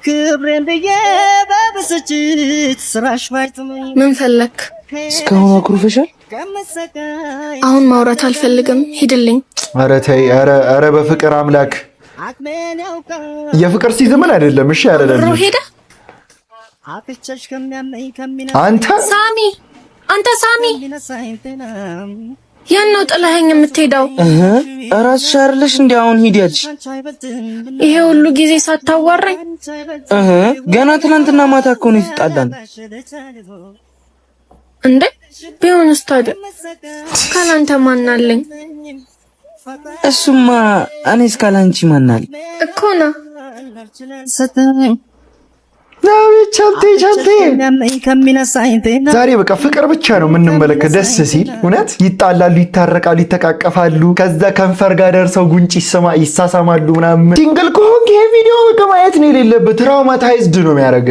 ክብሬን ብዬ በብስጭት ስራሽ ባይጥመኝ ምን ፈለክ? እስካሁን አኩርፈሻል። አሁን ማውራት አልፈልግም፣ ሂድልኝ። ኧረ ተይ፣ ኧረ በፍቅር አምላክ የፍቅር ሲዝምን አይደለም። እሺ አይደለም። ሄደ አንተ ሳሚ ያን ነው ጥለኸኝ የምትሄደው? እራስሽ አይደለሽ እንዴ አሁን ሂድ ያልሽ? ይሄ ሁሉ ጊዜ ሳታዋራኝ? ገና ትናንትና ማታ እኮ ነው የተጣላን። እንዴ ቢሆንስ ታዲያ ካላንተ ማን አለኝ? እሱማ እኔስ ካላንቺ ማን አለኝ እኮ ነው። ዛሬ በቃ ፍቅር ብቻ ነው የምንመለከት። ደስ ሲል እውነት ይጣላሉ፣ ይታረቃሉ፣ ይተቃቀፋሉ። ከዛ ከንፈር ጋር ደርሰው ጉንጭ ይሳሳማሉ ምናምን። ሲንግል ከሆንክ ይሄ ቪዲዮ በቃ ማየት ነው የሌለበት። ትራውማታይዝድ ነው የሚያደርገው።